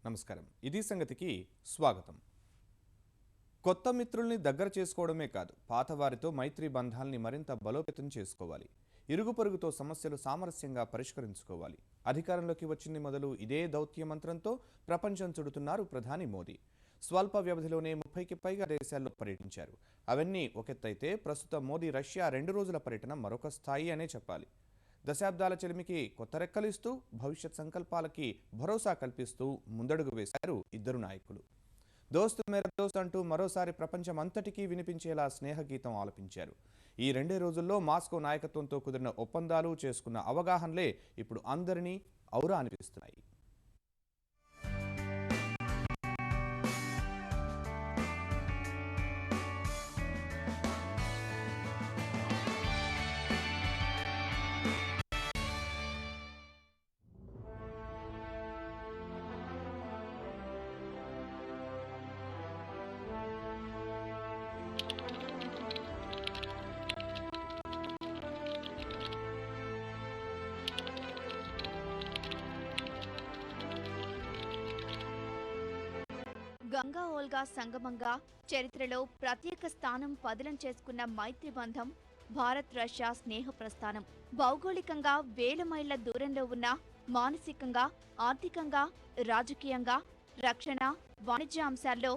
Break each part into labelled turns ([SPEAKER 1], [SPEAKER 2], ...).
[SPEAKER 1] నమస్కారం. ఇది సంగతికి స్వాగతం. కొత్త మిత్రుల్ని దగ్గర చేసుకోవడమే కాదు, పాతవారితో మైత్రి బంధాల్ని మరింత బలోపేతం చేసుకోవాలి. ఇరుగు పొరుగుతో సమస్యలు సామరస్యంగా పరిష్కరించుకోవాలి. అధికారంలోకి వచ్చింది మొదలు ఇదే దౌత్య మంత్రంతో ప్రపంచం చుడుతున్నారు ప్రధాని మోదీ. స్వల్ప వ్యవధిలోనే 30కి పైగా దేశాల్లో పర్యటించారు. అవన్నీ ఒకెత్తైతే ప్రస్తుతం మోదీ రష్యా 2 రోజుల పర్యటన మరొక స్థాయి అనే చెప్పాలి. దశాబ్దాల చెలిమికి కొత్త రెక్కలిస్తూ భవిష్యత్ సంకల్పాలకి భరోసా కల్పిస్తూ ముందడుగు వేశారు ఇద్దరు నాయకులు. దోస్తు మేరా దోస్త్ అంటూ మరోసారి ప్రపంచమంతటికీ వినిపించేలా స్నేహగీతం ఆలపించారు. ఈ 2 రోజుల్లో మాస్కో నాయకత్వంతో కుదిరిన ఒప్పందాలు, చేసుకున్న అవగాహనలే ఇప్పుడు అందరినీ ఔరా అనిపిస్తున్నాయి.
[SPEAKER 2] గంగా ఓల్గా సంగమంగా చరిత్రలో ప్రత్యేక స్థానం పదిలం చేసుకున్న మైత్రి బంధం భారత్ రష్యా స్నేహ ప్రస్థానం. భౌగోళికంగా వేల మైళ్ల దూరంలో ఉన్న మానసికంగా, ఆర్థికంగా, రాజకీయంగా, రక్షణ, వాణిజ్య అంశాల్లో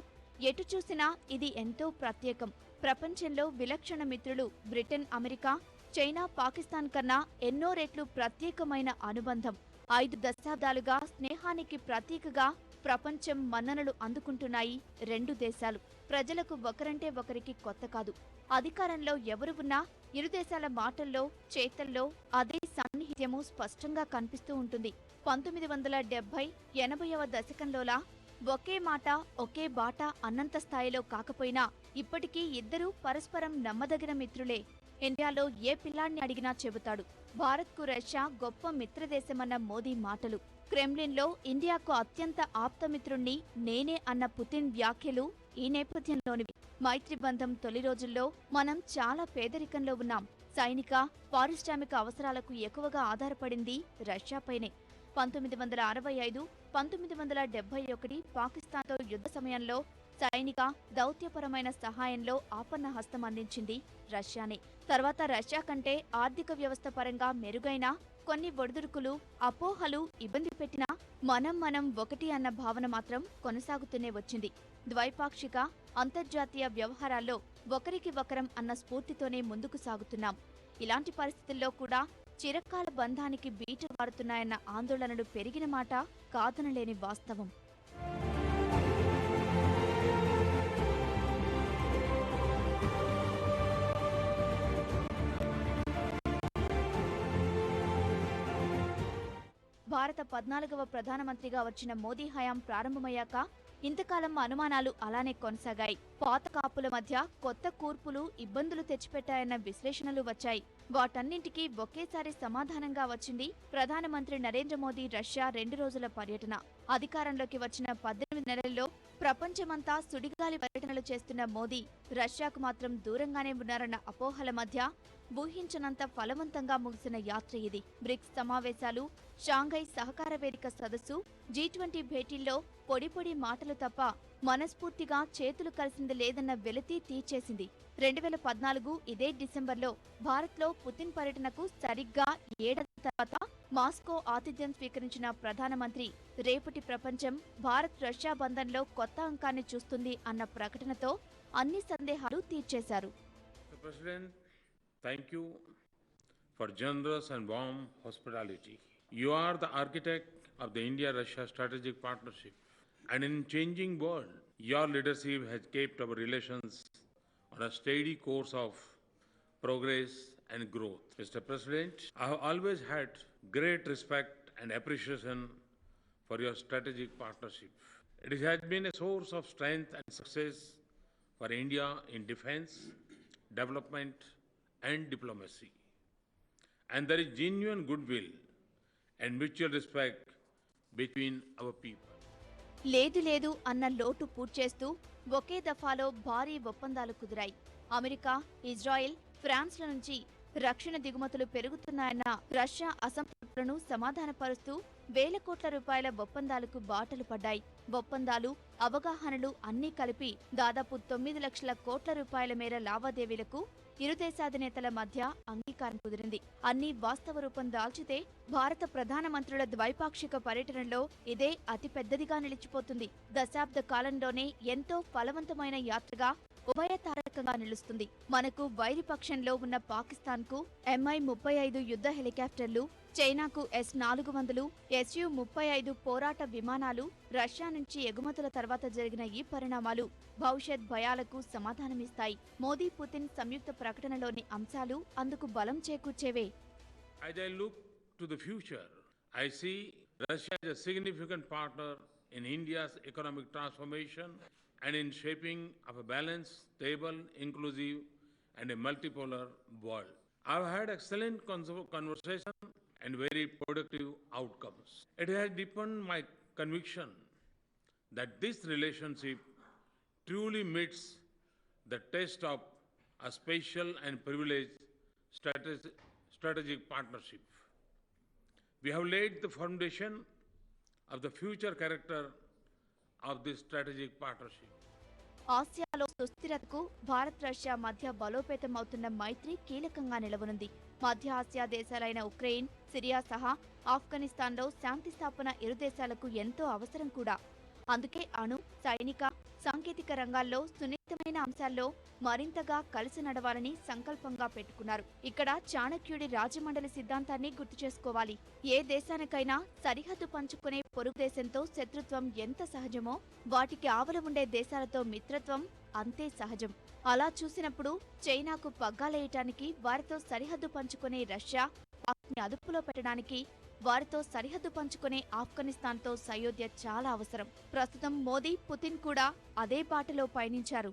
[SPEAKER 2] ఎటు చూసినా ఇది ఎంతో ప్రత్యేకం. ప్రపంచంలో విలక్షణ మిత్రులు బ్రిటన్, అమెరికా, చైనా, పాకిస్తాన్ కన్నా ఎన్నో రెట్లు ప్రత్యేకమైన అనుబంధం. 5 దశాబ్దాలుగా స్నేహానికి ప్రతీకగా ప్రపంచం మన్ననలు అందుకుంటున్నాయి రెండు దేశాలు. ప్రజలకు ఒకరంటే ఒకరికి కొత్త కాదు. అధికారంలో ఎవరు ఉన్నా ఇరు దేశాల మాటల్లో, చేతల్లో అదే సాన్నిహిత్యము స్పష్టంగా కనిపిస్తూ ఉంటుంది. 1970, 80వ దశకంలోలా ఒకే మాట ఒకే బాట అన్నంత స్థాయిలో కాకపోయినా ఇప్పటికీ ఇద్దరూ పరస్పరం నమ్మదగిన మిత్రులే. ఇండియాలో ఏ పిల్లాడిని అడిగినా చెబుతాడు, భారత్కు రష్యా గొప్ప మిత్రదేశమన్న మోదీ మాటలు. క్రెమ్లిన్లో ఇండియాకు అత్యంత ఆప్తమిత్రుణ్ణి నేనే అన్న పుతిన్ వ్యాఖ్యలు ఈ నేపథ్యంలోనివి. మైత్రి బంధం తొలి రోజుల్లో మనం చాలా పేదరికంలో ఉన్నాం. సైనిక, పారిశ్రామిక అవసరాలకు ఎక్కువగా ఆధారపడింది రష్యాపైనే. 1965, 1971 పాకిస్తాన్తో యుద్ధ సమయంలో సైనిక, దౌత్యపరమైన సహాయంలో ఆపన్న హస్తం అందించింది రష్యానే. తర్వాత రష్యా కంటే ఆర్థిక వ్యవస్థ పరంగా మెరుగైన కొన్ని ఒడిదుడుకులు, అపోహలు ఇబ్బంది పెట్టినా మనం ఒకటి అన్న భావన మాత్రం కొనసాగుతూనే వచ్చింది. ద్వైపాక్షిక, అంతర్జాతీయ వ్యవహారాల్లో ఒకరికి ఒకరం అన్న స్ఫూర్తితోనే ముందుకు సాగుతున్నాం. ఇలాంటి పరిస్థితుల్లో కూడా చిరకాల బంధానికి బీట వాడుతున్నాయన్న ఆందోళనలు పెరిగిన మాట కాదనలేని వాస్తవం. భారత 14వ ప్రధానమంత్రిగా వచ్చిన మోదీ హయాం ప్రారంభమయ్యాక ఇంతకాలం అనుమానాలు అలానే కొనసాగాయి. పాత కాపుల మధ్య కొత్త కూర్పులు ఇబ్బందులు తెచ్చిపెట్టాయన్న విశ్లేషణలు వచ్చాయి. వాటన్నింటికీ ఒకేసారి సమాధానంగా వచ్చింది ప్రధానమంత్రి నరేంద్ర మోదీ రష్యా 2 రోజుల పర్యటన. అధికారంలోకి వచ్చిన 18 నెలల్లో ప్రపంచమంతా సుడిగాలి పర్యటనలు చేస్తున్న మోదీ రష్యాకు మాత్రం దూరంగానే ఉన్నారన్న అపోహల మధ్య ఊహించనంత ఫలవంతంగా ముగిసిన యాత్ర ఇది. బ్రిక్స్ సమావేశాలు, షాంఘై సహకార వేదిక సదస్సు, G20 భేటీల్లో పొడి మాటలు తప్ప మనస్ఫూర్తిగా చేతులు కలిసింది లేదన్న వెలితి తీర్చేసింది. 2014 ఇదే డిసెంబర్లో భారత్లో పుతిన్ పర్యటనకు సరిగ్గా ఏడాది తర్వాత మాస్కో ఆతిథ్యం స్వీకరించిన ప్రధానమంత్రి రేపటి ప్రపంచం భారత్ రష్యా బంధంలో కొత్త అంకాన్ని చూస్తుంది అన్న ప్రకటనతో అన్ని సందేహాలు తీర్చేశారు.
[SPEAKER 3] Thank you for generous and warm hospitality. You are the architect of the India-Russia strategic partnership. And in changing world, your leadership has kept our relations on a steady course of progress and growth. Mr. President, I have always had great respect and appreciation for your strategic partnership. It has been a source of strength and success for India in defense, development, and diplomacy. And there is genuine goodwill and mutual respect between our people.
[SPEAKER 2] లేదు అన్న లోటు పూడ్చేస్తూ ఒకే దఫాలో భారీ ఒప్పందాలు కుదిరాయి. America, Israel, ఫ్రాన్స్ల నుంచి రక్షణ దిగుమతులు పెరుగుతున్నాయన్న Russia అసంతృప్తులను సమాధానపరుస్తూ వేల కోట్ల రూపాయల ఒప్పందాలకు బాటలు పడ్డాయి. ఒప్పందాలు, అవగాహనలు అన్నీ కలిపి దాదాపు 9 లక్షల కోట్ల రూపాయల మేర లావాదేవీలకు ఇరు దేశాధినేతల మధ్య అంగీకారం కుదిరింది. అన్నీ వాస్తవ రూపం దాల్చితే భారత ప్రధానమంత్రుల ద్వైపాక్షిక పర్యటనలో ఇదే అతిపెద్దదిగా నిలిచిపోతుంది. దశాబ్ద కాలంలోనే ఎంతో ఫలవంతమైన యాత్రగా ఉభయతారకంగా నిలుస్తుంది. మనకు వైరిపక్షంలో ఉన్న పాకిస్తాన్కు MI-35 యుద్ధ హెలికాప్టర్లు, చైనాకు S-400, Su-35 పోరాట విమానాలు, రష్యా నుంచి ఎగుమతుల తర్వాత జరిగిన ఈ పరిణామాలు భవిష్యత్ భయాలకు సమాధానమిస్తాయి. మోదీ, పుతిన్ సంయుక్త ప్రకటనలోని అంశాలు అందుకు బలం చేకూర్చేవే.
[SPEAKER 3] As I look to the future, I see Russia as a significant partner in India's economic transformation and in shaping of a balanced, stable, inclusive, and a multipolar world. I've had excellent conversation and very productive outcomes. It has deepened my conviction that this relationship truly meets the test of a special and privileged strategic partnership. We have laid the foundation of the future character of this strategic partnership.
[SPEAKER 2] ఆసియాలో సుస్థిరతకు Bharat, Russia మధ్య బలోపేతమవుతున్న మైత్రి కీలకంగా నిలవనుంది. మధ్య Asia దేశాలైన Ukraine, Syria సహా ఆఫ్ఘనిస్తాన్లో శాంతి స్థాపన ఇరు దేశాలకు ఎంతో అవసరం కూడా. అందుకే అణు, సైనిక, సాంకేతిక రంగాల్లో సున్నితమైన అంశాల్లో మరింతగా కలిసి నడవాలని సంకల్పంగా పెట్టుకున్నారు. ఇక్కడ చాణక్యుడి రాజమండలి సిద్ధాంతాన్ని గుర్తు చేసుకోవాలి. ఏ దేశానికైనా సరిహద్దు పంచుకునే పొరుగు దేశంతో శత్రుత్వం ఎంత సహజమో, వాటికి ఆవల ఉండే దేశాలతో మిత్రత్వం అంతే సహజం. అలా చూసినప్పుడు చైనాకు పగ్గాలేయటానికి వారితో సరిహద్దు పంచుకునే రష్యా, పాక్ని అదుపులో పెట్టడానికి వారితో సరిహద్దు పంచుకునే ఆఫ్ఘనిస్తాన్తో సయోధ్య చాలా అవసరం. ప్రస్తుతం మోదీ, పుతిన్ కూడా అదే బాటలో పయనించారు.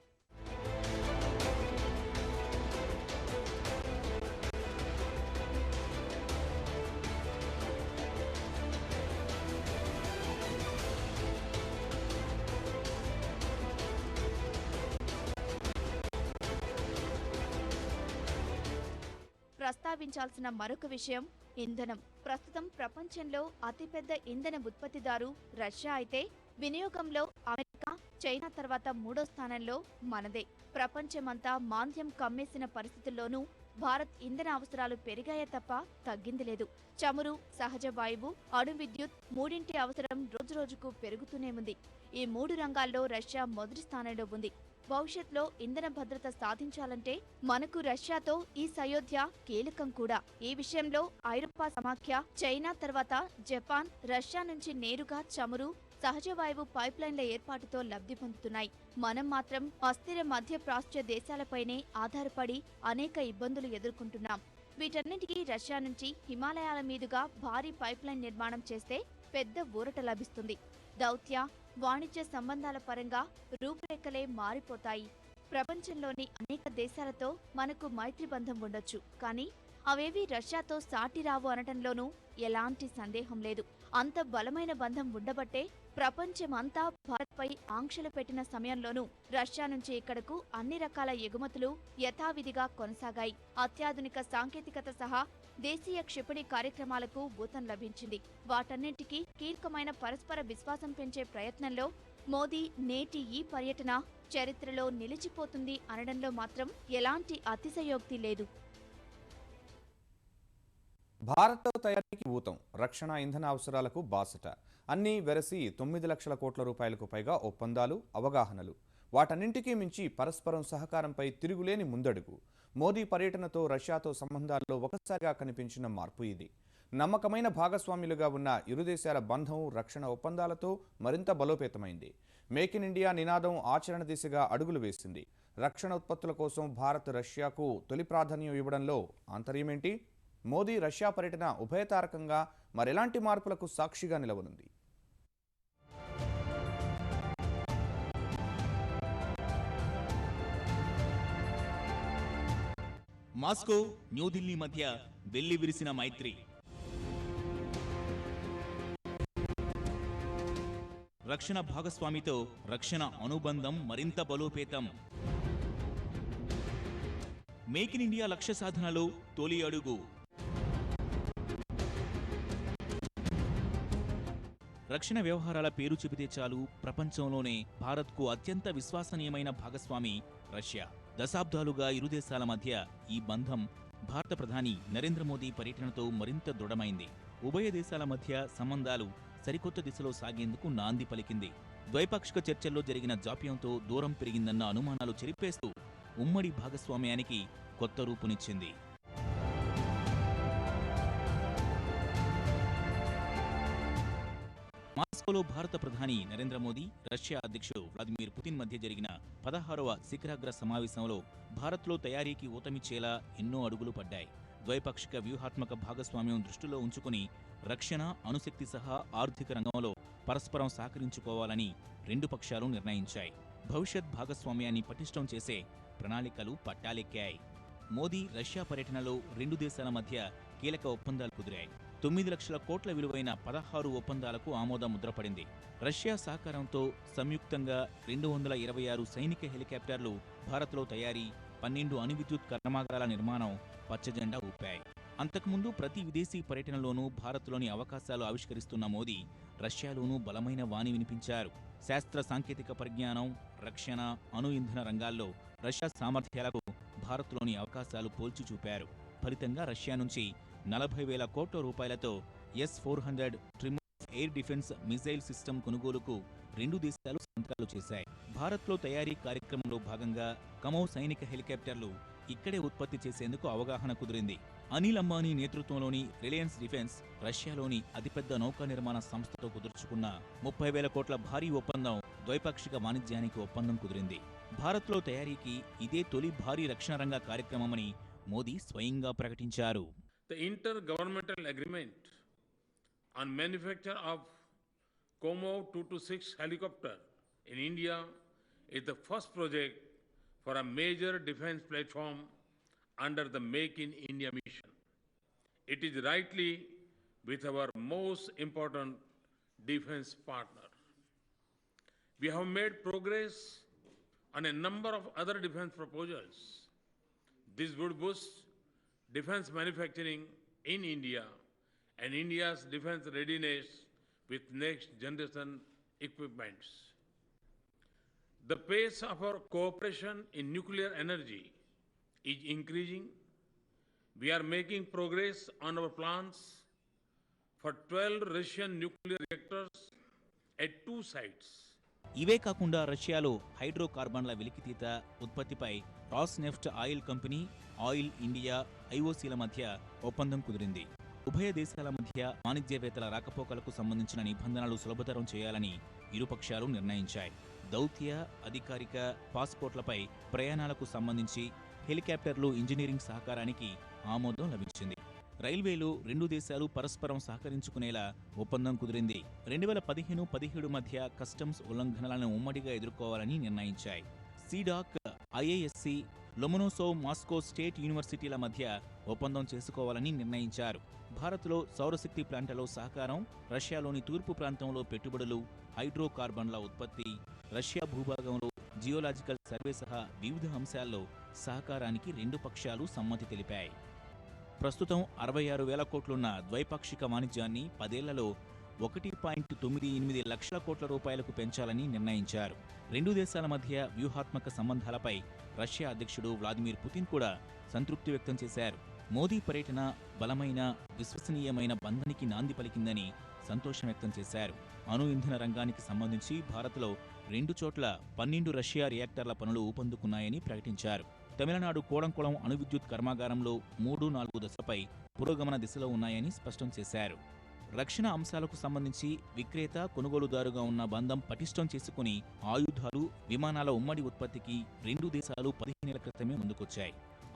[SPEAKER 2] ప్రస్తావించాల్సిన మరొక విషయం ఇంధనం. ప్రస్తుతం ప్రపంచంలో అతిపెద్ద ఇంధన ఉత్పత్తిదారు రష్యా అయితే, వినియోగంలో అమెరికా, చైనా తర్వాత 3వ స్థానంలో మనదే. ప్రపంచమంతా మాంద్యం కమ్మేసిన పరిస్థితుల్లోనూ భారత్ ఇంధన అవసరాలు పెరిగాయే తప్ప తగ్గింది లేదు. చమురు, సహజ వాయువు, అణు విద్యుత్ మూడింటి అవసరం రోజురోజుకు పెరుగుతూనే ఉంది. ఈ 3 రంగాల్లో రష్యా మొదటి స్థానంలో ఉంది. భవిష్యత్లో ఇంధన భద్రత సాధించాలంటే మనకు రష్యాతో ఈ సయోధ్య కీలకం కూడా. ఈ విషయంలో ఐరోపా సమాఖ్య, చైనా తర్వాత జపాన్ రష్యా నుంచి నేరుగా చమురు, సహజ వాయువు పైప్లైన్ల ఏర్పాటుతో లబ్ధి పొందుతున్నాయి. మనం మాత్రం అస్థిర మధ్య ప్రాచ్య దేశాలపైనే ఆధారపడి అనేక ఇబ్బందులు ఎదుర్కొంటున్నాం. వీటన్నింటికీ రష్యా నుంచి హిమాలయాల మీదుగా భారీ పైప్లైన్ నిర్మాణం చేస్తే పెద్ద ఊరట లభిస్తుంది. దౌత్య, వాణిజ్య సంబంధాల పరంగా రూపురేఖలే మారిపోతాయి. ప్రపంచంలోని అనేక దేశాలతో మనకు మైత్రి బంధం ఉండొచ్చు, కానీ అవేవీ రష్యాతో సాటి రావు అనటంలోనూ ఎలాంటి సందేహం లేదు. అంత బలమైన బంధం ఉండబట్టే ప్రపంచమంతా భారత్పై ఆంక్షలు పెట్టిన సమయంలోనూ రష్యా నుంచి ఇక్కడకు అన్ని రకాల ఎగుమతులు యథావిధిగా కొనసాగాయి. అత్యాధునిక సాంకేతికత సహా దేశీయ క్షిపణి కార్యక్రమాలకు ఊతం లభించింది. వాటన్నింటికీ కీలకమైన పరస్పర విశ్వాసం పెంచే ప్రయత్నంలో మోదీ నేటి ఈ పర్యటన చరిత్రలో నిలిచిపోతుంది అనడంలో మాత్రం ఎలాంటి అతిశయోక్తి లేదు.
[SPEAKER 1] భారత్లో తయారీకి ఊతం, రక్షణ ఇంధన అవసరాలకు బాసట, అన్నీ వెరసి 9 లక్షల కోట్ల రూపాయలకు పైగా ఒప్పందాలు, అవగాహనలు. వాటన్నింటికీ మించి పరస్పరం సహకారంపై తిరుగులేని ముందడుగు. మోదీ పర్యటనతో రష్యాతో సంబంధాల్లో ఒకసారిగా కనిపించిన మార్పు ఇది. నమ్మకమైన భాగస్వాములుగా ఉన్న ఇరు దేశాల బంధం రక్షణ ఒప్పందాలతో మరింత బలోపేతమైంది. మేక్ ఇన్ ఇండియా నినాదం ఆచరణ దిశగా అడుగులు వేసింది. రక్షణ ఉత్పత్తుల కోసం భారత్ రష్యాకు తొలి ప్రాధాన్యం ఇవ్వడంలో ఆంతర్యమేంటి? మోదీ రష్యా పర్యటన ఉభయతారకంగా మరెలాంటి మార్పులకు సాక్షిగా నిలవనుంది?
[SPEAKER 4] మాస్కో, న్యూఢిల్లీ మధ్య వెల్లి విరిసిన మైత్రి. రక్షణ భాగస్వామితో రక్షణ అనుబంధం మరింత బలోపేతం. మేక్ ఇన్ ఇండియా లక్ష్య సాధనలో తొలి అడుగు. రక్షణ వ్యవహారాల పేరు చెబితే చాలు ప్రపంచంలోనే భారత్కు అత్యంత విశ్వసనీయమైన భాగస్వామి రష్యా. దశాబ్దాలుగా ఇరు దేశాల మధ్య ఈ బంధం భారత ప్రధాని నరేంద్ర మోదీ పర్యటనతో మరింత దృఢమైంది. ఉభయ దేశాల మధ్య సంబంధాలు సరికొత్త దిశలో సాగేందుకు నాంది పలికింది. ద్వైపాక్షిక చర్చల్లో జరిగిన జాప్యంతో దూరం పెరిగిందన్న అనుమానాలు చెరిపేస్తూ ఉమ్మడి భాగస్వామ్యానికి కొత్త రూపునిచ్చింది. మాస్కోలో భారత ప్రధాని నరేంద్ర మోదీ, రష్యా అధ్యక్షుడు వ్లాదిమిర్ పుతిన్ మధ్య జరిగిన 16వ శిఖరాగ్ర సమావేశంలో భారత్లో తయారీకి ఊతమిచ్చేలా ఎన్నో అడుగులు పడ్డాయి. ద్వైపాక్షిక వ్యూహాత్మక భాగస్వామ్యం దృష్టిలో ఉంచుకుని రక్షణ, అణుశక్తి సహా ఆర్థిక రంగంలో పరస్పరం సహకరించుకోవాలని రెండు పక్షాలు నిర్ణయించాయి. భవిష్యత్ భాగస్వామ్యాన్ని పటిష్టం చేసే ప్రణాళికలు పట్టాలెక్కాయి. మోదీ రష్యా పర్యటనలో రెండు దేశాల మధ్య కీలక ఒప్పందాలు కుదిరాయి. 9 లక్షల కోట్ల విలువైన 16 ఒప్పందాలకు ఆమోద ముద్రపడింది. రష్యా సహకారంతో సంయుక్తంగా 226 సైనిక హెలికాప్టర్లు భారత్లో తయారీ, 12 అణువిద్యుత్ కర్మాగారాల నిర్మాణం పచ్చజెండా ఊపాయి. అంతకుముందు ప్రతి విదేశీ పర్యటనలోనూ భారత్లోని అవకాశాలు ఆవిష్కరిస్తున్న మోదీ రష్యాలోనూ బలమైన వాణి వినిపించారు. శాస్త్ర సాంకేతిక పరిజ్ఞానం, రక్షణ, అణు ఇంధన రంగాల్లో రష్యా సామర్థ్యాలకు భారత్లోని అవకాశాలు పోల్చి చూపారు. ఫలితంగా రష్యా నుంచి 40,000 కోట్ల రూపాయలతో S-400 Triumf air defence missile system కొనుగోలుకు రెండు దేశాలు సంతకాలు చేశాయి. భారత్లో తయారీ కార్యక్రమంలో భాగంగా కమో సైనిక హెలికాప్టర్లు ఇక్కడే ఉత్పత్తి చేసేందుకు అవగాహన కుదిరింది. అనిల్ అంబానీ నేతృత్వంలోని రిలయన్స్ డిఫెన్స్ రష్యాలోని అతిపెద్ద నౌకా నిర్మాణ సంస్థతో కుదుర్చుకున్న 30,000 కోట్ల భారీ ఒప్పందం ద్వైపాక్షిక వాణిజ్యానికి ఒప్పందం కుదిరింది. భారత్లో తయారీకి ఇదే తొలి భారీ రక్షణ రంగ కార్యక్రమమని మోదీ స్వయంగా ప్రకటించారు.
[SPEAKER 3] The intergovernmental agreement on manufacture of Como 226 helicopter in India is the first project for a major defense platform under the Make in India mission. It is rightly with our most important defense partner. We have made progress on a number of other defense proposals. This would boost defense manufacturing in India and India's defense readiness with next generation equipments. The pace of our cooperation in nuclear energy is increasing. We are making progress on our plans for 12 Russian nuclear reactors at 2 sites.
[SPEAKER 4] ఇవే కాకుండా రష్యాలో హైడ్రోకార్బన్ల వెలికితీత ఉత్పత్తిపై Rosneft oil company, Oil India, ఐఓసీల మధ్య ఒప్పందం కుదిరింది. ఉభయ దేశాల మధ్య వాణిజ్యవేత్తల రాకపోకలకు సంబంధించిన నిబంధనలు సులభతరం చేయాలని ఇరుపక్షాలు నిర్ణయించాయి. దౌత్య, అధికారిక పాస్పోర్ట్లపై ప్రయాణాలకు సంబంధించి హెలికాప్టర్లు, ఇంజనీరింగ్ సహకారానికి ఆమోదం లభించింది. రైల్వేలు రెండు దేశాలు పరస్పరం సహకరించుకునేలా ఒప్పందం కుదిరింది. 2015-17 మధ్య కస్టమ్స్ ఉల్లంఘనలను ఉమ్మడిగా ఎదుర్కోవాలని నిర్ణయించాయి. సీడాక్, ఐఐఎస్సి, లొమొనోసోవ్, మాస్కో స్టేట్ యూనివర్సిటీల మధ్య ఒప్పందం చేసుకోవాలని నిర్ణయించారు. భారత్లో సౌరశక్తి ప్లాంట్లలో సహకారం, రష్యాలోని తూర్పు ప్రాంతంలో పెట్టుబడులు, హైడ్రోకార్బన్ల ఉత్పత్తి, రష్యా భూభాగంలో జియోలాజికల్ సర్వే సహా వివిధ అంశాల్లో సహకారానికి రెండు పక్షాలు సమ్మతి తెలిపాయి. ప్రస్తుతం 66,000 కోట్లున్న ద్వైపాక్షిక వాణిజ్యాన్ని 10 ఏళ్లలో 1.98 లక్షల కోట్ల రూపాయలకు పెంచాలని నిర్ణయించారు. రెండు దేశాల మధ్య వ్యూహాత్మక సంబంధాలపై రష్యా అధ్యక్షుడు వ్లాదిమిర్ పుతిన్ కూడా సంతృప్తి వ్యక్తం చేశారు. మోదీ పర్యటన బలమైన, విశ్వసనీయమైన బంధానికి నాంది పలికిందని సంతోషం వ్యక్తం చేశారు. అణు ఇంధన రంగానికి సంబంధించి భారత్లో 2 చోట్ల 12 రష్యా రియాక్టర్ల పనులు ఊపందుకున్నాయని ప్రకటించారు. తమిళనాడు కోడంకుళం అణు విద్యుత్ కర్మాగారంలో 3-4 దశపై పురోగమన దిశలో ఉన్నాయని స్పష్టం చేశారు. రక్షణ అంశాలకు సంబంధించి విక్రేత, కొనుగోలుదారుగా ఉన్న బంధం పటిష్టం చేసుకుని ఆయుధాలు, విమానాల ఉమ్మడి ఉత్పత్తికి రెండు దేశాలు 15 ఏళ్ల క్రితమే ముందుకొచ్చాయి.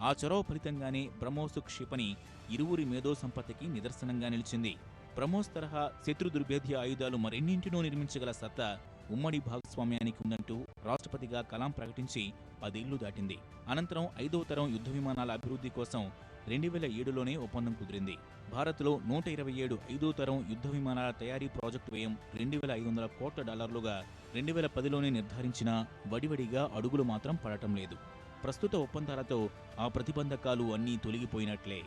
[SPEAKER 4] ఆ చొరవ ఫలితంగానే బ్రహ్మోస్ క్షిపణి ఇరువురి మేధో సంపత్తికి నిదర్శనంగా నిలిచింది. బ్రహ్మోస్ తరహా శత్రు దుర్భేద్య ఆయుధాలు మరెన్నింటినో నిర్మించగల సత్తా ఉమ్మడి భాగస్వామ్యానికి ఉందంటూ రాష్ట్రపతిగా కలాం ప్రకటించి 10 ఏళ్లు దాటింది. అనంతరం 5వ తరం యుద్ధ విమానాల అభివృద్ధి కోసం 2007లోనే ఒప్పందం కుదిరింది. భారత్లో 127 5వ తరం యుద్ధ విమానాల తయారీ ప్రాజెక్టు వ్యయం $2,500 కోట్ల 2010లోనే నిర్ధారించినా వడివడిగా అడుగులు మాత్రం పడటం లేదు. ప్రస్తుత ఒప్పందాలతో ఆ ప్రతిబంధకాలు అన్నీ తొలగిపోయినట్లే.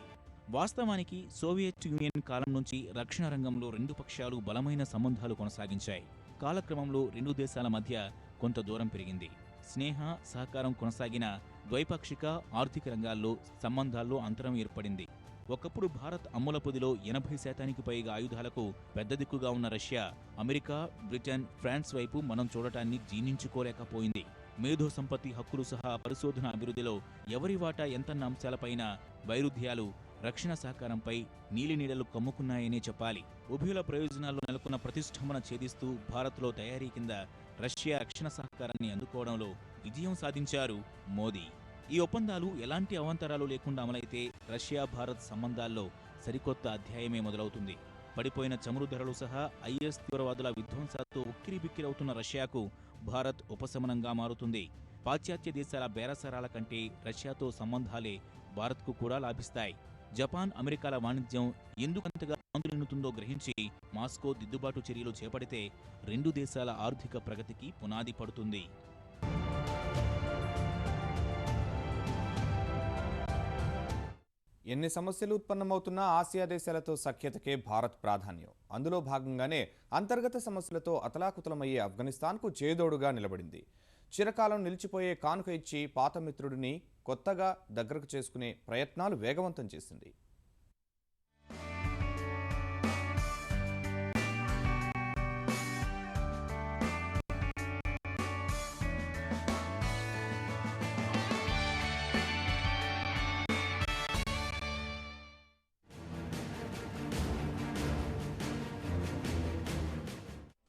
[SPEAKER 4] వాస్తవానికి సోవియట్ యూనియన్ కాలం నుంచి రక్షణ రంగంలో రెండు పక్షాలు బలమైన సంబంధాలు కొనసాగించాయి. కాలక్రమంలో రెండు దేశాల మధ్య కొంత దూరం పెరిగింది. స్నేహ, సహకారం కొనసాగిన ద్వైపాక్షిక, ఆర్థిక రంగాల్లో సంబంధాల్లో అంతరం ఏర్పడింది. ఒకప్పుడు భారత్ అమ్ముల పొదిలో 80% పైగా ఆయుధాలకు పెద్ద దిక్కుగా ఉన్న రష్యా, అమెరికా, బ్రిటన్, ఫ్రాన్స్ వైపు మనం చూడటాన్ని జీర్ణించుకోలేకపోయింది. మేధో సంపత్తి హక్కులు సహా పరిశోధన అభివృద్ధిలో ఎవరి వాటా ఎంతన్న అంశాలపైన వైరుధ్యాలు రక్షణ సహకారంపై నీలినీడలు కమ్ముకున్నాయనే చెప్పాలి. ఉభయుల ప్రయోజనాల్లో నెలకొన్న ప్రతిష్టంభన ఛేదిస్తూ భారత్లో తయారీ కింద రష్యా రక్షణ సహకారాన్ని అందుకోవడంలో విజయం సాధించారు మోదీ. ఈ ఒప్పందాలు ఎలాంటి అవాంతరాలు లేకుండా అమలైతే రష్యా భారత్ సంబంధాల్లో సరికొత్త అధ్యాయమే మొదలవుతుంది. పడిపోయిన చమురు ధరలు సహా ఐఎస్ తీవ్రవాదుల విధ్వంసాలతో ఉక్కిరిబిక్కిరవుతున్న రష్యాకు భారత్ ఉపశమనంగా మారుతుంది. పాశ్చాత్య దేశాల బేరసారాల కంటే రష్యాతో సంబంధాలే భారత్కు కూడా లాభిస్తాయి. జపాన్, అమెరికాల వాణిజ్యం ఎందుకంతగా ఆందోళనతుందో గ్రహించి మాస్కో దిద్దుబాటు చర్యలు చేపడితే రెండు దేశాల ఆర్థిక ప్రగతికి పునాది పడుతుంది.
[SPEAKER 1] ఎన్ని సమస్యలు ఉత్పన్నమవుతున్నా ఆసియా దేశాలతో సఖ్యతకే భారత్ ప్రాధాన్యం. అందులో భాగంగానే అంతర్గత సమస్యలతో అతలాకుతలమయ్యే ఆఫ్ఘనిస్తాన్కు చేదోడుగా నిలబడింది. చిరకాలం నిలిచిపోయే కానుక ఇచ్చి పాత మిత్రుడిని కొత్తగా దగ్గరకు చేసుకునే ప్రయత్నాలు వేగవంతం చేసింది.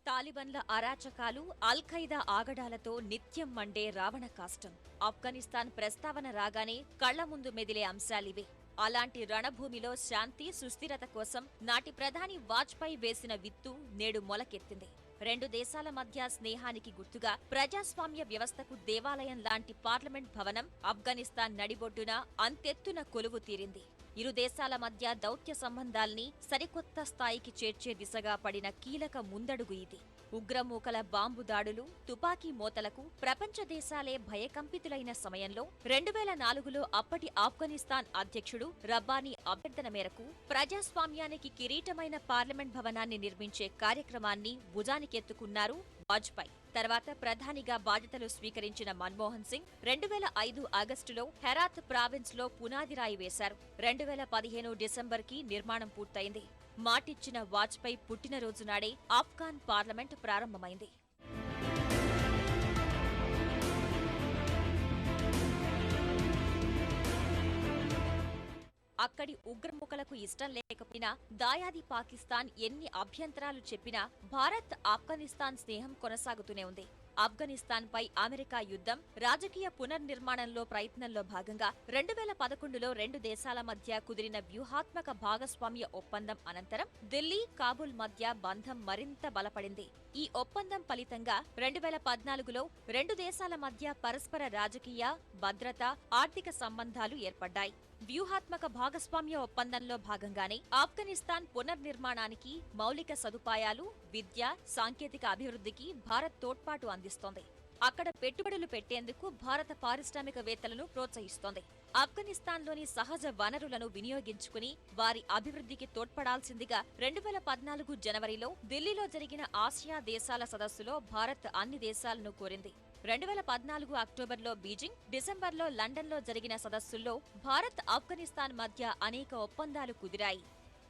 [SPEAKER 5] తాలిబన్ల అరాచకాలు, అల్-ఖైదా ఆగడాలతో నిత్యం మండే రావణ కాష్టం. ఆఫ్ఘనిస్తాన్ ప్రస్తావన రాగానే కళ్ల ముందు మెదిలే అంశాలివే. అలాంటి రణభూమిలో శాంతి, సుస్థిరత కోసం నాటి ప్రధాని వాజ్పేయి వేసిన విత్తు నేడు మొలకెత్తింది. రెండు దేశాల మధ్య స్నేహానికి గుర్తుగా ప్రజాస్వామ్య వ్యవస్థకు దేవాలయం లాంటి పార్లమెంట్ భవనం ఆఫ్ఘనిస్తాన్ నడిబొడ్డున అంతెత్తున కొలువు తీరింది. ఇరు దేశాల మధ్య దౌత్య సంబంధాల్ని సరికొత్త స్థాయికి చేర్చే దిశగా పడిన కీలక ముందడుగు ఇది. ఉగ్రమూకల బాంబు దాడులు, తుపాకీ మోతలకు ప్రపంచ దేశాలే భయకంపితులైన సమయంలో 2004లో అప్పటి ఆఫ్ఘనిస్తాన్ అధ్యక్షుడు రబ్బానీ అభ్యర్థన మేరకు ప్రజాస్వామ్యానికి కిరీటమైన పార్లమెంట్ భవనాన్ని నిర్మించే కార్యక్రమాన్ని భుజానికెత్తుకున్నారు వాజ్పేయి. తర్వాత ప్రధానిగా బాధ్యతలు స్వీకరించిన మన్మోహన్ సింగ్ 2005 ఆగస్టులో హెరాత్ ప్రావిన్స్ లో పునాదిరాయి వేశారు. 2015 డిసెంబర్కి నిర్మాణం పూర్తయింది. మాటిచ్చిన వాజ్పేయి పుట్టినరోజు నాడే ఆఫ్ఘాన్ పార్లమెంట్ ప్రారంభమైంది. అక్కడి ఉగ్రముఖలకు ఇష్టం లేకపోయినా దాయాది పాకిస్తాన్ ఎన్ని అభ్యంతరాలు చెప్పినా భారత్ ఆఫ్ఘనిస్తాన్ స్నేహం కొనసాగుతూనే ఉంది. ఆఫ్ఘనిస్తాన్పై అమెరికా యుద్ధం, రాజకీయ పునర్నిర్మాణంలో ప్రయత్నంలో భాగంగా 2011లో రెండు దేశాల మధ్య కుదిరిన వ్యూహాత్మక భాగస్వామ్య ఒప్పందం అనంతరం ఢిల్లీ, కాబూల్ మధ్య బంధం మరింత బలపడింది. ఈ ఒప్పందం ఫలితంగా 2014లో రెండు దేశాల మధ్య పరస్పర రాజకీయ, భద్రత, ఆర్థిక సంబంధాలు ఏర్పడ్డాయి. వ్యూహాత్మక భాగస్వామ్య ఒప్పందంలో భాగంగానే ఆఫ్ఘనిస్తాన్ పునర్నిర్మాణానికి మౌలిక సదుపాయాలు, విద్య, సాంకేతిక అభివృద్ధికి భారత్ తోడ్పాటు అందిస్తోంది. అక్కడ పెట్టుబడులు పెట్టేందుకు భారత పారిశ్రామికవేత్తలను ప్రోత్సహిస్తోంది. ఆఫ్ఘనిస్తాన్లోని సహజ వనరులను వినియోగించుకుని వారి అభివృద్ధికి తోడ్పడాల్సిందిగా 2014 జనవరిలో ఢిల్లీలో జరిగిన ఆసియా దేశాల సదస్సులో భారత్ అన్ని దేశాలను కోరింది. 2014 అక్టోబర్లో బీజింగ్, డిసెంబర్లో లండన్లో జరిగిన సదస్సుల్లో భారత్, ఆఫ్ఘనిస్తాన్ మధ్య అనేక ఒప్పందాలు కుదిరాయి.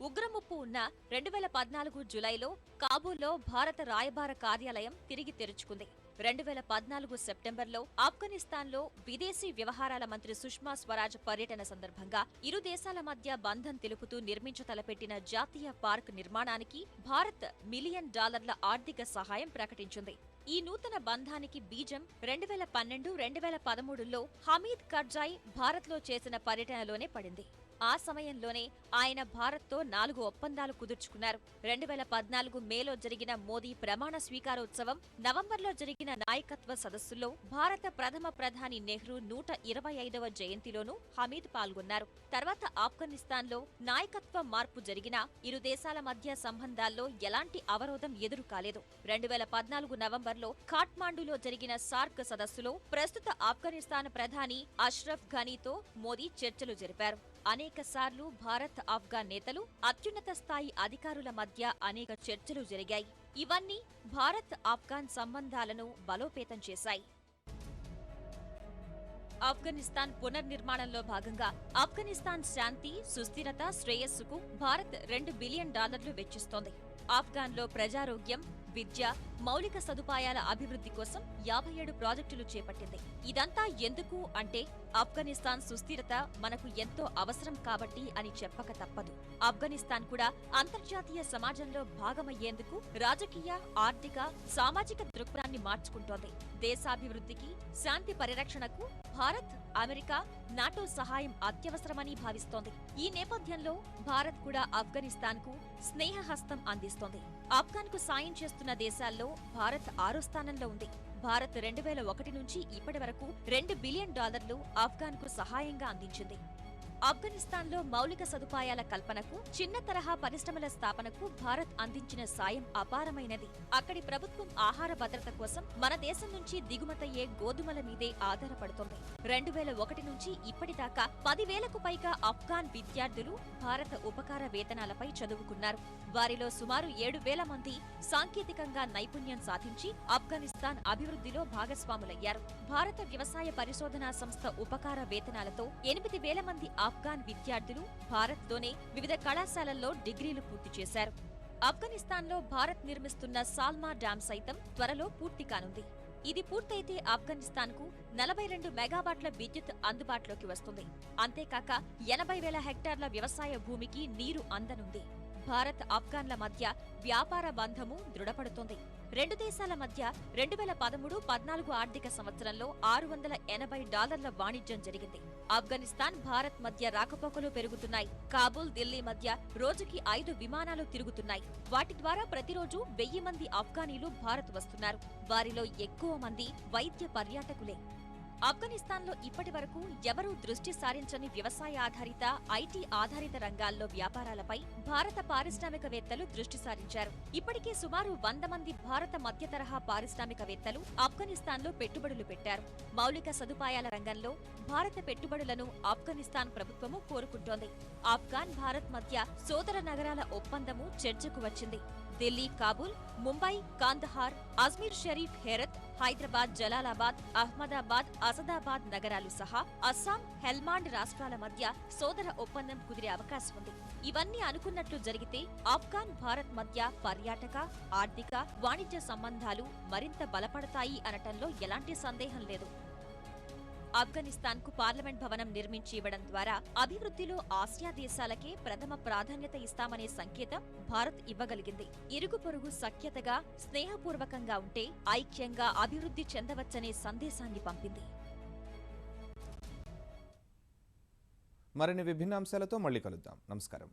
[SPEAKER 5] ఉగ్రముప్పు ఉన్న 2014 జులైలో కాబూల్లో భారత రాయబార కార్యాలయం తిరిగి తెరుచుకుంది. 2014 సెప్టెంబర్లో ఆఫ్ఘనిస్తాన్లో విదేశీ వ్యవహారాల మంత్రి సుష్మా స్వరాజ్ పర్యటన సందర్భంగా ఇరు దేశాల మధ్య బంధం తెలుపుతూ నిర్మించతలపెట్టిన జాతీయ పార్క్ నిర్మాణానికి భారత్ $1 మిలియన్ ఆర్థిక సహాయం ప్రకటించింది. ఈ నూతన బంధానికి బీజం 2012, 2013లో హమీద్ కర్జాయ్ భారత్లో చేసిన పర్యటనలోనే పడింది. ఆ సమయంలోనే ఆయన భారత్తో 4 ఒప్పందాలు కుదుర్చుకున్నారు. 2014 మేలో జరిగిన మోదీ ప్రమాణ స్వీకారోత్సవం, నవంబర్లో జరిగిన నాయకత్వ సదస్సులో భారత ప్రథమ ప్రధాని నెహ్రూ 125వ జయంతిలోనూ హమీద్ పాల్గొన్నారు. తర్వాత ఆఫ్ఘనిస్తాన్లో నాయకత్వ మార్పు జరిగినా ఇరు దేశాల మధ్య సంబంధాల్లో ఎలాంటి అవరోధం ఎదురు కాలేదు. 2014 నవంబర్లో ఖాట్మాండులో జరిగిన సార్క్ సదస్సులో ప్రస్తుత ఆఫ్ఘనిస్తాన్ ప్రధాని అష్రఫ్ ఘనీతో మోదీ చర్చలు జరిపారు. అనేకసార్లు భారత్ ఆఫ్ఘాన్ నేతలు, అత్యున్నత స్థాయి అధికారుల మధ్య అనేక చర్చలు జరిగాయి. ఇవన్నీ భారత్ ఆఫ్ఘాన్ సంబంధాలను బలోపేతం చేశాయి. ఆఫ్ఘనిస్తాన్ పునర్నిర్మాణంలో భాగంగా ఆఫ్ఘనిస్తాన్ శాంతి, సుస్థిరత, శ్రేయస్సుకు భారత్ $2 బిలియన్ వెచ్చిస్తోంది. ఆఫ్ఘాన్లో ప్రజారోగ్యం, విద్య, మౌలిక సదుపాయాల అభివృద్ధి కోసం 57 ప్రాజెక్టులు చేపట్టింది. ఇదంతా ఎందుకు అంటే ఆఫ్ఘనిస్తాన్ సుస్థిరత మనకు ఎంతో అవసరం కాబట్టి అని చెప్పక తప్పదు. ఆఫ్ఘనిస్తాన్ కూడా అంతర్జాతీయ సమాజంలో భాగమయ్యేందుకు రాజకీయ, ఆర్థిక, సామాజిక దృక్పథాన్ని మార్చుకుంటోంది. దేశాభివృద్ధికి, శాంతి పరిరక్షణకు భారత్, అమెరికా, నాటో సహాయం అత్యవసరమని భావిస్తోంది. ఈ నేపథ్యంలో భారత్ కూడా ఆఫ్ఘనిస్తాన్కు స్నేహహస్తం అందిస్తోంది. ఆఫ్ఘాన్కు సాయం చేస్తున్న దేశాల్లో భారత్ 6వ స్థానంలో ఉంది. భారత్ 2001 నుంచి ఇప్పటి వరకు $2 బిలియన్ ఆఫ్ఘాన్కు సహాయంగా అందించింది. ఆఫ్ఘనిస్తాన్లో మౌలిక సదుపాయాల కల్పనకు, చిన్న తరహా పరిశ్రమల స్థాపనకు భారత్ అందించిన సాయం అపారమైనది. అక్కడి ప్రభుత్వం ఆహార భద్రత కోసం మన దేశం నుంచి దిగుమతయ్యే గోధుమల మీదే ఆధారపడుతోంది. 2001 నుంచి ఇప్పటిదాకా 10,000కు పైగా ఆఫ్ఘాన్ విద్యార్థులు భారత ఉపకార వేతనాలపై చదువుకున్నారు. వారిలో సుమారు 7,000 మంది సాంకేతికంగా నైపుణ్యం సాధించి ఆఫ్ఘనిస్తాన్ అభివృద్ధిలో భాగస్వాములయ్యారు. భారత వ్యవసాయ పరిశోధనా సంస్థ ఉపకార వేతనాలతో 8,000 మంది ఆఫ్ఘాన్ విద్యార్థులు భారత్లోనే వివిధ కళాశాలల్లో డిగ్రీలు పూర్తి చేశారు. ఆఫ్ఘనిస్తాన్లో భారత్ నిర్మిస్తున్న సాల్మా డ్యాం సైతం త్వరలో పూర్తి కానుంది. ఇది పూర్తయితే ఆఫ్ఘనిస్తాన్కు 42 మెగావాట్ల విద్యుత్ అందుబాటులోకి వస్తుంది. అంతేకాక 80,000 హెక్టార్ల వ్యవసాయ భూమికి నీరు అందనుంది. భారత్, ఆఫ్ఘాన్ల మధ్య వ్యాపార బంధము దృఢపడుతోంది. రెండు దేశాల మధ్య 2013-14 ఆర్థిక సంవత్సరంలో $680 వాణిజ్యం జరిగింది. ఆఫ్ఘనిస్తాన్, భారత్ మధ్య రాకపోకలు పెరుగుతున్నాయి. కాబూల్, ఢిల్లీ మధ్య రోజుకి 5 విమానాలు తిరుగుతున్నాయి. వాటి ద్వారా ప్రతిరోజు 1000 మంది ఆఫ్ఘానీలు భారత్ వస్తున్నారు. వారిలో ఎక్కువ మంది వైద్య పర్యాటకులే. ఆఫ్ఘనిస్తాన్లో ఇప్పటి వరకు ఎవరూ దృష్టి సారించని వ్యవసాయ ఆధారిత, ఐటీ ఆధారిత రంగాల్లో వ్యాపారాలపై భారత పారిశ్రామికవేత్తలు దృష్టి సారించారు. ఇప్పటికే సుమారు 100 మంది భారత మధ్య తరహా పారిశ్రామికవేత్తలు ఆఫ్ఘనిస్తాన్లో పెట్టుబడులు పెట్టారు. మౌలిక సదుపాయాల రంగంలో భారత పెట్టుబడులను ఆఫ్ఘనిస్తాన్ ప్రభుత్వము కోరుకుంటోంది. ఆఫ్ఘాన్, భారత్ మధ్య సోదర నగరాల ఒప్పందము చర్చకు వచ్చింది. ఢిల్లీ, కాబూల్, ముంబై, కాందహార్, అజ్మీర్ షరీఫ్, హెరత్, హైదరాబాద్, జలాలాబాద్, అహ్మదాబాద్, అసదాబాద్ నగరాలు సహా అస్సాం, హెల్మాండ్ రాష్ట్రాల మధ్య సోదర ఒప్పందం కుదిరే అవకాశం ఉంది. ఇవన్నీ అనుకున్నట్లు జరిగితే ఆఫ్ఘాన్, భారత్ మధ్య పర్యాటక, ఆర్థిక, వాణిజ్య సంబంధాలు మరింత బలపడతాయి అనటంలో ఎలాంటి సందేహం లేదు. ఆఫ్ఘనిస్తాన్కు పార్లమెంట్ భవనం నిర్మించి ఇవ్వడం ద్వారా అభివృద్ధిలో ఆసియా దేశాలకే ప్రథమ ప్రాధాన్యత ఇస్తామనే సంకేతం భారత్ ఇవ్వగలిగింది. ఇరుగు పొరుగు సఖ్యతగా, స్నేహపూర్వకంగా ఉంటే ఐక్యంగా అభివృద్ధి చెందవచ్చనే సందేశాన్ని పంపింది.
[SPEAKER 1] మరిన్ని విభిన్న అంశాలతో మళ్ళీ కలుద్దాం. నమస్కారం.